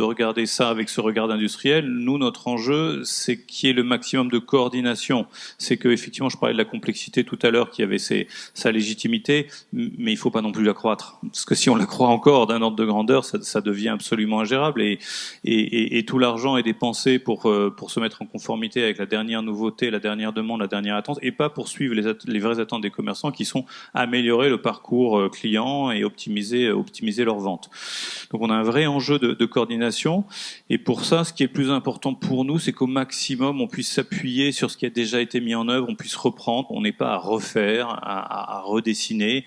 regarder ça avec ce regard industriel, nous notre enjeu c'est qu'il y ait le maximum de coordination. C'est que effectivement je parlais de la complexité tout à l'heure qui avait sa légitimité, mais il faut pas non plus l'accroître parce que si on l'accroît encore d'un ordre de grandeur, ça devient absolument ingérable et tout l'argent est dépensé pour se mettre en conformité avec la dernière nouveauté, la dernière demande, la dernière attente, et pas poursuivre les vraies attentes des commerçants qui sont améliorer le parcours client et optimiser leurs ventes. Donc on a un vrai enjeu de coordination, et pour ça, ce qui est le plus important pour nous, c'est qu'au maximum, on puisse s'appuyer sur ce qui a déjà été mis en œuvre, on puisse reprendre, on n'est pas à refaire, à redessiner.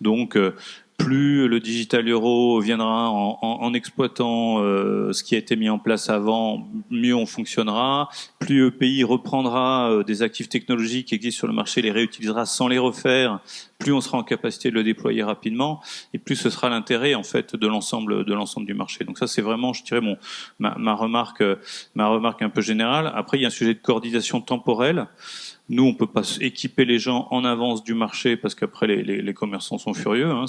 Donc plus le digital euro viendra en exploitant ce qui a été mis en place avant, mieux on fonctionnera. Plus EPI reprendra des actifs technologiques qui existent sur le marché, les réutilisera sans les refaire, plus on sera en capacité de le déployer rapidement, et plus ce sera l'intérêt en fait de l'ensemble du marché. Donc ça c'est vraiment, je dirais, ma remarque un peu générale. Après il y a un sujet de coordination temporelle. Nous, on peut pas équiper les gens en avance du marché parce qu'après les commerçants sont furieux. Hein,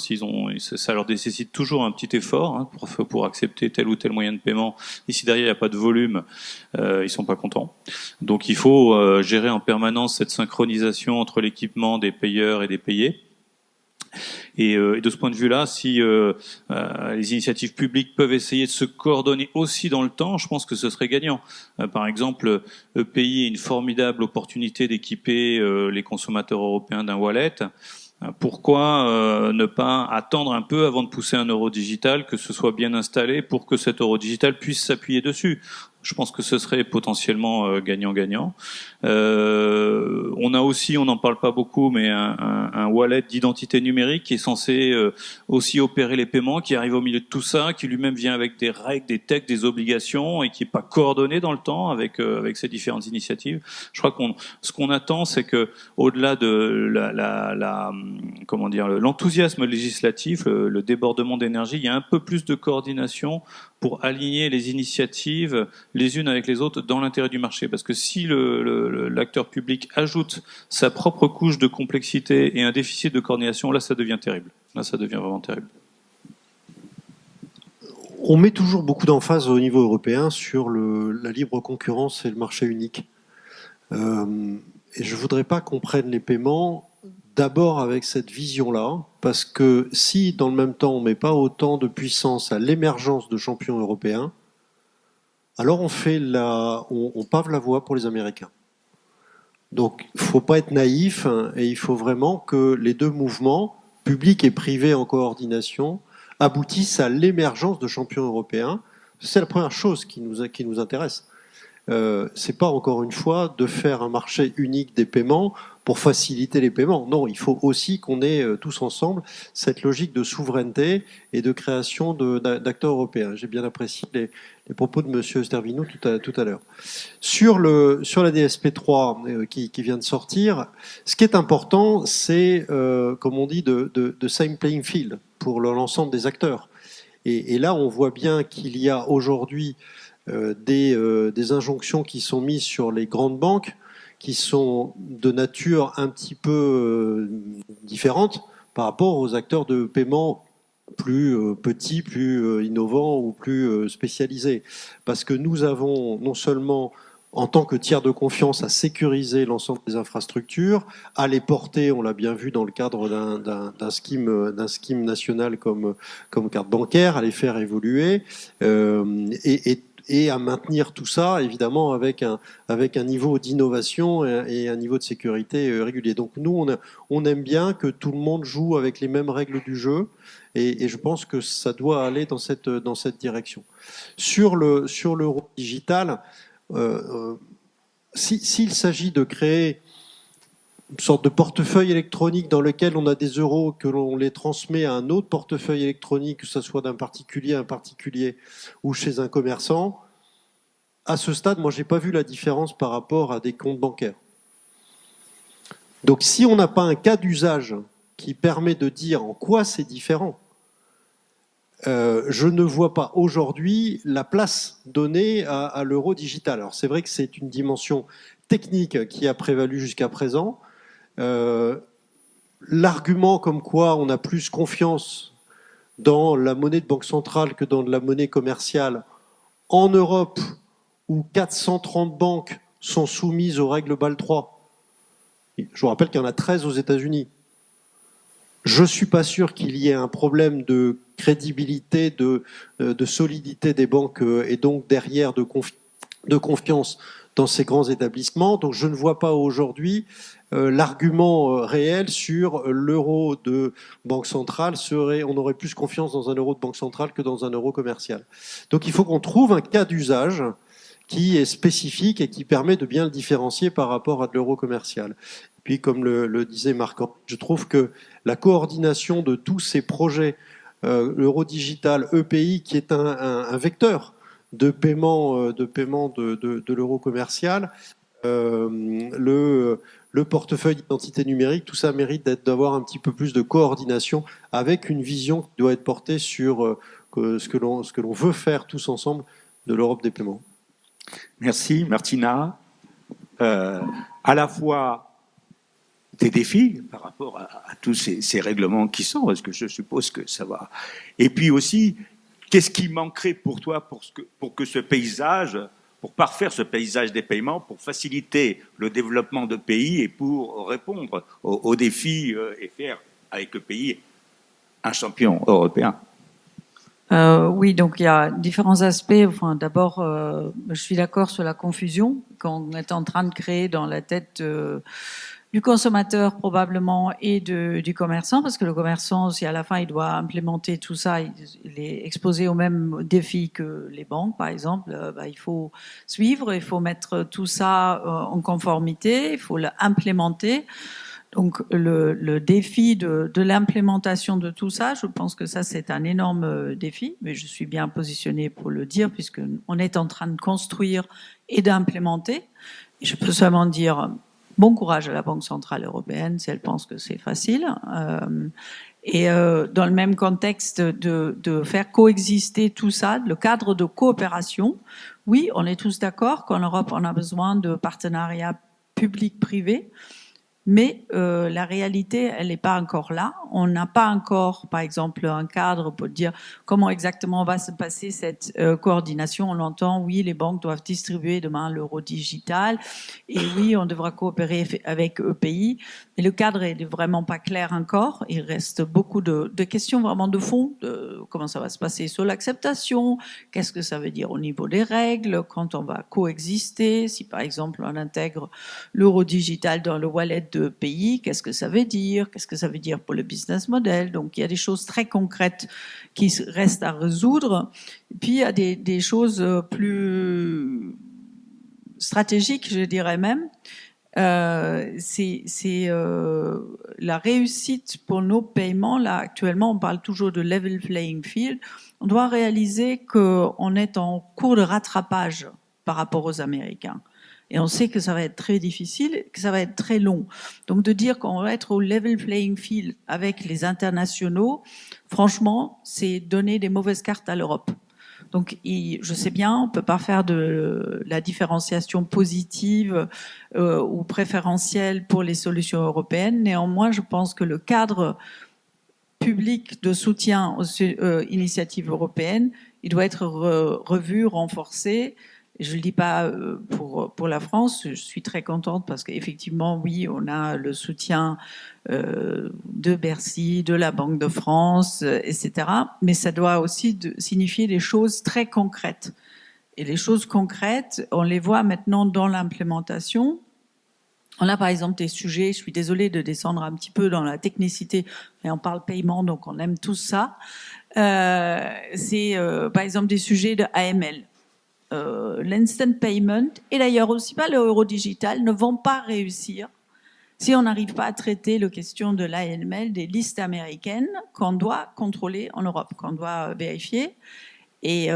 ça leur nécessite toujours un petit effort hein, pour accepter tel ou tel moyen de paiement. Et si derrière il n'y a pas de volume, ils sont pas contents. Donc il faut gérer en permanence cette synchronisation entre l'équipement des payeurs et des payés. Et de ce point de vue-là, si les initiatives publiques peuvent essayer de se coordonner aussi dans le temps, je pense que ce serait gagnant. Par exemple, EPI est une formidable opportunité d'équiper les consommateurs européens d'un wallet. Pourquoi ne pas attendre un peu avant de pousser un euro digital, que ce soit bien installé pour que cet euro digital puisse s'appuyer dessus? Je pense que ce serait potentiellement gagnant-gagnant. On a aussi, on n'en parle pas beaucoup, mais un wallet d'identité numérique qui est censé aussi opérer les paiements, qui arrive au milieu de tout ça, qui lui-même vient avec des règles, des textes, des obligations, et qui est pas coordonné dans le temps avec ces différentes initiatives. Je crois ce qu'on attend, c'est que au-delà de l'enthousiasme législatif, le débordement d'énergie, il y a un peu plus de coordination pour aligner les initiatives les unes avec les autres dans l'intérêt du marché. Parce que si l'acteur public ajoute sa propre couche de complexité et un déficit de coordination, là, ça devient terrible. Là, ça devient vraiment terrible. On met toujours beaucoup d'emphase au niveau européen sur la libre concurrence et le marché unique. Et je ne voudrais pas qu'on prenne les paiements d'abord avec cette vision-là, parce que si dans le même temps on ne met pas autant de puissance à l'émergence de champions européens, alors on pave la voie pour les Américains. Donc il ne faut pas être naïf et il faut vraiment que les deux mouvements, public et privé en coordination, aboutissent à l'émergence de champions européens. C'est la première chose qui nous intéresse. C'est pas encore une fois de faire un marché unique des paiements pour faciliter les paiements. Non, il faut aussi qu'on ait tous ensemble cette logique de souveraineté et de création d'acteurs européens. J'ai bien apprécié les propos de Monsieur Stervino tout à l'heure. Sur la DSP3 qui vient de sortir, ce qui est important, c'est, comme on dit, de same playing field pour l'ensemble des acteurs. Et là, on voit bien qu'il y a aujourd'hui des injonctions qui sont mises sur les grandes banques qui sont de nature un petit peu différente par rapport aux acteurs de paiement petits, plus innovants ou plus spécialisés. Parce que nous avons non seulement, en tant que tiers de confiance, à sécuriser l'ensemble des infrastructures, à les porter, on l'a bien vu dans le cadre d'un scheme national comme carte bancaire, à les faire évoluer, et à maintenir tout ça, évidemment, avec un niveau d'innovation et un niveau de sécurité régulier. Donc nous, on aime bien que tout le monde joue avec les mêmes règles du jeu, et je pense que ça doit aller dans cette direction. Sur l'euro digital, s'il s'agit de créer une sorte de portefeuille électronique dans lequel on a des euros, que l'on les transmet à un autre portefeuille électronique, que ce soit d'un particulier à un particulier ou chez un commerçant, à ce stade, moi, je n'ai pas vu la différence par rapport à des comptes bancaires. Donc, si on n'a pas un cas d'usage qui permet de dire en quoi c'est différent, je ne vois pas aujourd'hui la place donnée à l'euro digital. Alors, c'est vrai que c'est une dimension technique qui a prévalu jusqu'à présent. L'argument comme quoi on a plus confiance dans la monnaie de banque centrale que dans la monnaie commerciale en Europe, où 430 banques sont soumises aux règles Bâle III. Je vous rappelle qu'il y en a 13 aux États-Unis. Je ne suis pas sûr qu'il y ait un problème de crédibilité, de solidité des banques et donc derrière de confiance dans ces grands établissements. Donc je ne vois pas aujourd'hui l'argument réel sur l'euro de banque centrale on aurait plus confiance dans un euro de banque centrale que dans un euro commercial. Donc il faut qu'on trouve un cas d'usage qui est spécifique et qui permet de bien le différencier par rapport à de l'euro commercial. Puis, comme le disait Marc, je trouve que la coordination de tous ces projets, l'euro digital, EPI, qui est un vecteur de paiement de l'euro commercial, le portefeuille d'identité numérique, tout ça mérite d'avoir un petit peu plus de coordination avec une vision qui doit être portée sur ce que l'on veut faire tous ensemble de l'Europe des paiements. Merci, Martina. À la fois des défis par rapport à tous ces règlements qui sont, parce que je suppose que ça va. Et puis aussi, qu'est-ce qui manquerait pour toi pour que ce paysage, pour parfaire ce paysage des paiements, pour faciliter le développement de pays et pour répondre aux défis et faire avec le pays un champion européen? Oui, donc il y a différents aspects. Enfin, d'abord, je suis d'accord sur la confusion qu'on est en train de créer dans la tête du consommateur probablement et du commerçant, parce que le commerçant, si à la fin il doit implémenter tout ça, il est exposé au même défi que les banques, par exemple. Il faut suivre, il faut mettre tout ça en conformité, il faut l'implémenter. Donc le défi de l'implémentation de tout ça, je pense que ça c'est un énorme défi, mais je suis bien positionnée pour le dire puisqu'on est en train de construire et d'implémenter. Et je peux seulement dire bon courage à la Banque Centrale Européenne si elle pense que c'est facile. Et dans le même contexte de faire coexister tout ça, le cadre de coopération, oui, on est tous d'accord qu'en Europe on a besoin de partenariats publics-privés. Mais la réalité, elle n'est pas encore là. On n'a pas encore, par exemple, un cadre pour dire comment exactement va se passer cette coordination. On entend, oui, les banques doivent distribuer demain l'euro digital, et oui, on devra coopérer avec EPI. Mais le cadre est vraiment pas clair encore. Il reste beaucoup de questions vraiment de fond, de comment ça va se passer sur l'acceptation, qu'est-ce que ça veut dire au niveau des règles, quand on va coexister, si par exemple on intègre l'euro digital dans le wallet de pays, qu'est-ce que ça veut dire pour le business model. Donc il y a des choses très concrètes qui restent à résoudre. Et puis il y a des choses plus stratégiques, je dirais même. C'est la réussite pour nos paiements. Là, actuellement, on parle toujours de level playing field. On doit réaliser qu'on est en cours de rattrapage par rapport aux Américains. Et on sait que ça va être très difficile, que ça va être très long. Donc de dire qu'on va être au level playing field avec les internationaux, franchement, c'est donner des mauvaises cartes à l'Europe. Donc je sais bien, on ne peut pas faire de la différenciation positive ou préférentielle pour les solutions européennes. Néanmoins, je pense que le cadre public de soutien aux initiatives européennes, il doit être revu, renforcé. Je ne le dis pas pour la France, je suis très contente parce qu'effectivement, oui, on a le soutien de Bercy, de la Banque de France, etc. Mais ça doit aussi signifier des choses très concrètes. Et les choses concrètes, on les voit maintenant dans l'implémentation. On a par exemple des sujets, je suis désolée de descendre un petit peu dans la technicité, mais on parle paiement, donc on aime tous ça. C'est par exemple des sujets de AML. L'instant payment, et d'ailleurs aussi pas l'euro digital, ne vont pas réussir si on n'arrive pas à traiter la question de l'AML, des listes américaines qu'on doit contrôler en Europe, qu'on doit vérifier. Et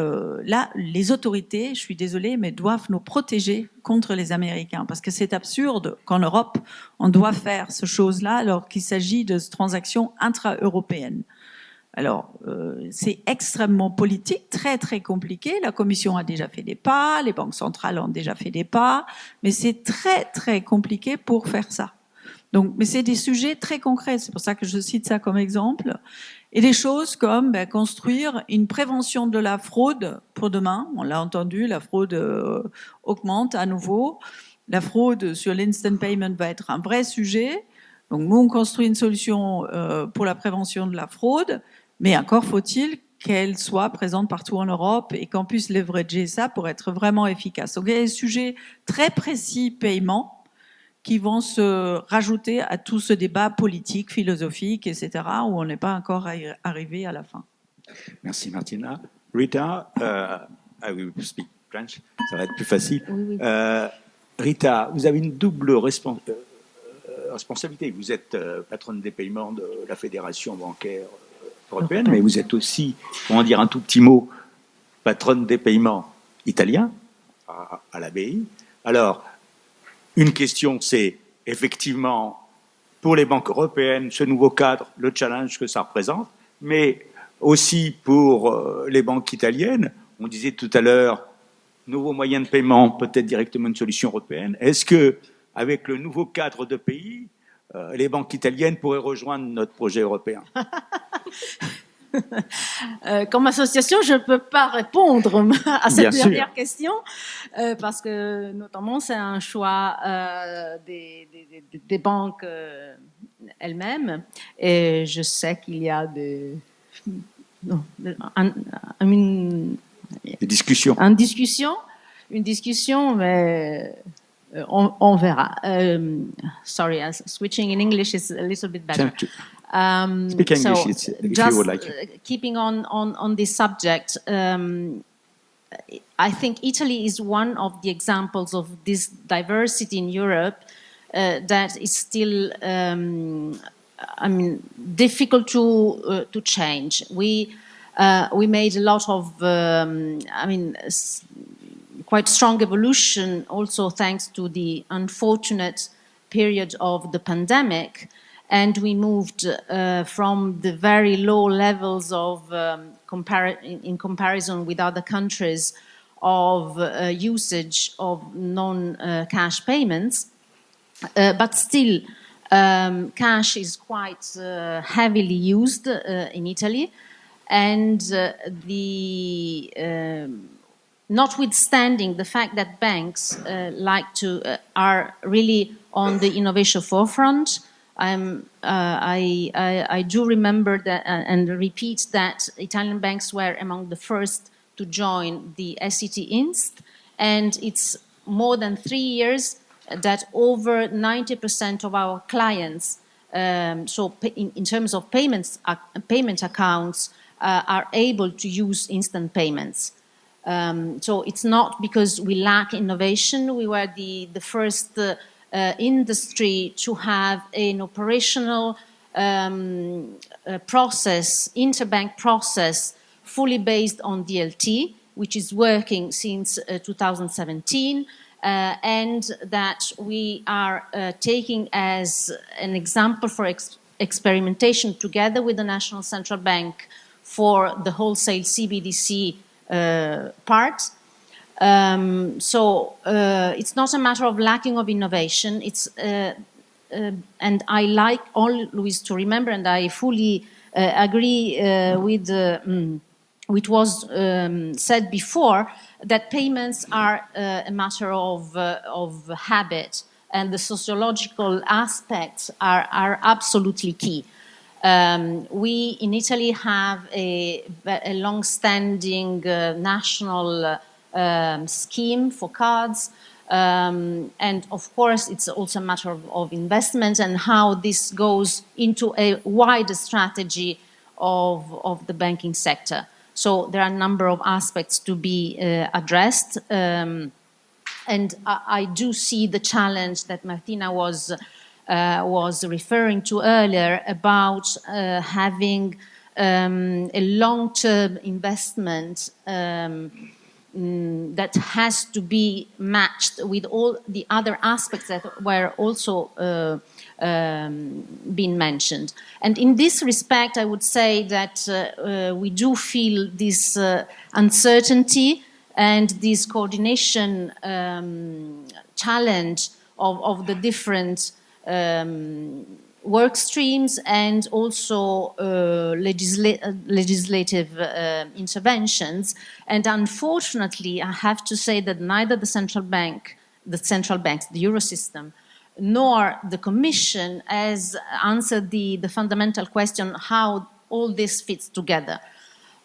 là, les autorités, je suis désolée, mais doivent nous protéger contre les Américains. Parce que c'est absurde qu'en Europe, on doit faire ce chose-là alors qu'il s'agit de transactions intra-européennes. Alors, c'est extrêmement politique, très très compliqué. La Commission a déjà fait des pas, les banques centrales ont déjà fait des pas, mais c'est très très compliqué pour faire ça. Donc, mais c'est des sujets très concrets, c'est pour ça que je cite ça comme exemple. Et des choses comme construire une prévention de la fraude pour demain. On l'a entendu, la fraude augmente à nouveau. La fraude sur l'instant payment va être un vrai sujet. Donc nous, on construit une solution pour la prévention de la fraude, mais encore faut-il qu'elle soit présente partout en Europe et qu'on puisse leverager ça pour être vraiment efficace. Donc il y a des sujets très précis paiement qui vont se rajouter à tout ce débat politique, philosophique, etc., où on n'est pas encore arrivé à la fin. Merci Martina. Rita, I will speak French, ça va être plus facile. Oui. Rita, vous avez une double responsabilité. Vous êtes patronne des paiements de la Fédération bancaire européenne, mais vous êtes aussi, pour en dire un tout petit mot, patronne des paiements italiens à la BI. Alors, une question, c'est effectivement, pour les banques européennes, ce nouveau cadre, le challenge que ça représente, mais aussi pour les banques italiennes. On disait tout à l'heure, nouveaux moyens de paiement, peut-être directement une solution européenne. Est-ce que, avec le nouveau cadre de pays, les banques italiennes pourraient rejoindre notre projet européen? Comme association, je ne peux pas répondre à cette dernière question parce que notamment c'est un choix des banques elles-mêmes et je sais qu'il y a des discussions. Une discussion, mais on verra. Sorry, switching in English is a little bit better. Speak English, if you would like. Keeping on this subject, I think Italy is one of the examples of this diversity in Europe that is still, difficult to change. We made a lot of, quite strong evolution, also thanks to the unfortunate period of the pandemic. And we moved from the very low levels of, in comparison with other countries, of usage of non-cash payments. But still, cash is quite heavily used in Italy. And notwithstanding the fact that banks are really on the innovation forefront, I do remember that and repeat that Italian banks were among the first to join the SCT Inst, and it's more than 3 years that over 90% of our clients, in terms of payment accounts, are able to use instant payments. So it's not because we lack innovation. We were the first industry to have an operational process, interbank process, fully based on DLT, which is working since 2017, and that we are taking as an example for experimentation together with the National Central Bank for the wholesale CBDC part. So it's not a matter of lacking of innovation. It's and I like always to remember, and I fully agree with which was said before, that payments are a matter of habit, and the sociological aspects are absolutely key. We in Italy have a long-standing national scheme for cards, and of course it's also a matter of investment and how this goes into a wider strategy of the banking sector. So there are a number of aspects to be addressed, and I do see the challenge that Martina was referring to earlier about having a long-term investment that has to be matched with all the other aspects that were also been mentioned. And in this respect, I would say that we do feel this uncertainty and this coordination challenge of the different work streams and also legislative interventions. And unfortunately, I have to say that neither the central banks, the Eurosystem, nor the Commission has answered the fundamental question how all this fits together.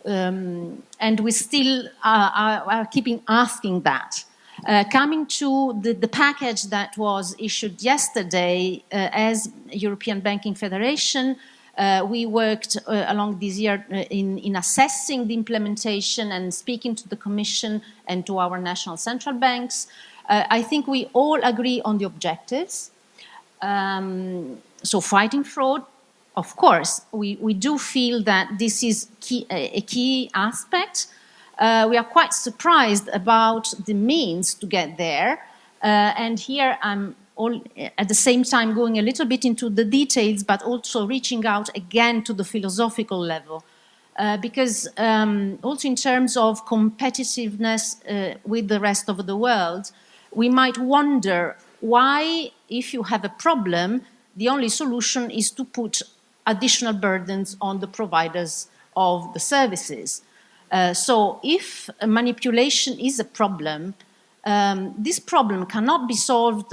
And we still are keeping asking that. Coming to the package that was issued yesterday, as European Banking Federation, we worked along this year in assessing the implementation and speaking to the Commission and to our national central banks. I think we all agree on the objectives. So fighting fraud, of course, we do feel that this is a key aspect. We are quite surprised about the means to get there. And here I'm at the same time going a little bit into the details, but also reaching out again to the philosophical level. Because also in terms of competitiveness with the rest of the world, we might wonder why, if you have a problem, the only solution is to put additional burdens on the providers of the services. So if manipulation is a problem, this problem cannot be solved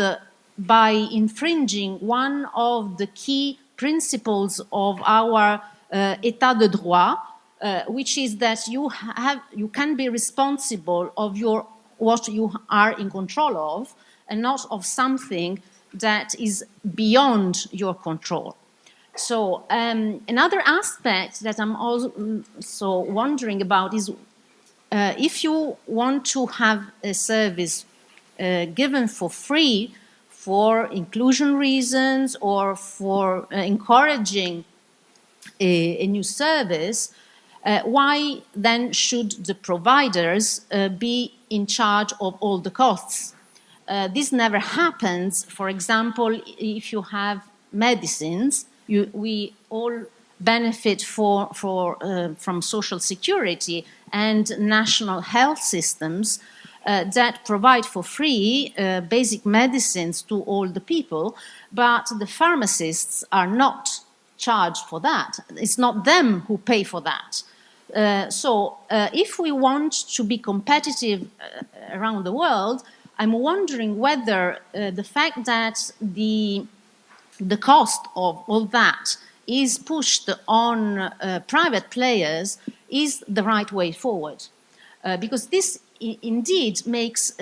by infringing one of the key principles of our état de droit, which is that you can be responsible of what you are in control of, and not of something that is beyond your control. So another aspect that I'm also wondering about is if you want to have a service given for free for inclusion reasons or for encouraging a new service, why then should the providers be in charge of all the costs? This never happens. For example, if you have medicines, we all benefit from social security and national health systems that provide for free basic medicines to all the people, but the pharmacists are not charged for that. It's not them who pay for that. So if we want to be competitive around the world, I'm wondering whether the fact that the cost of all that is pushed on private players is the right way forward. Because this indeed makes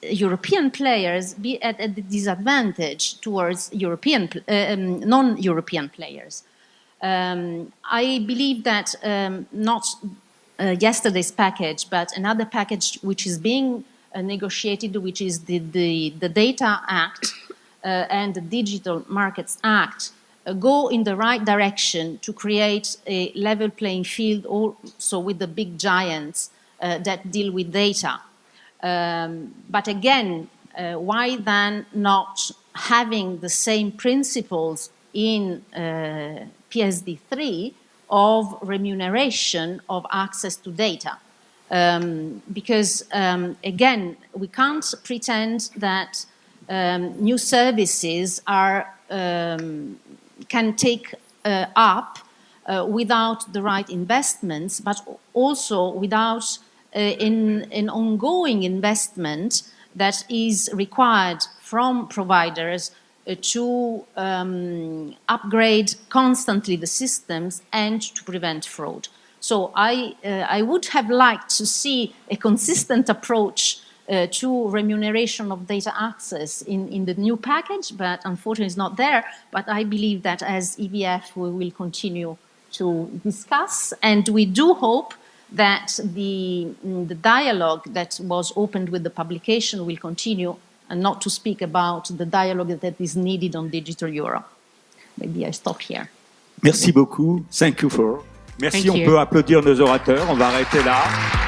European players be at a disadvantage towards non-European players. I believe that not yesterday's package, but another package which is being negotiated, which is the Data Act and the Digital Markets Act, go in the right direction to create a level playing field also with the big giants that deal with data. But again, why then not having the same principles in PSD3 of remuneration of access to data? Because again, we can't pretend that new services can take up without the right investments, but also without an ongoing investment that is required from providers to upgrade constantly the systems and to prevent fraud. So I would have liked to see a consistent approach to remuneration of data access in the new package, but unfortunately it's not there. But I believe that as EVF we will continue to discuss, and we do hope that the dialogue that was opened with the publication will continue, and not to speak about the dialogue that is needed on Digital Europe. Maybe I stop here. Merci beaucoup. Thank you for. Merci, Thank on you. peut applaudir nos orateurs. On va arrêter là.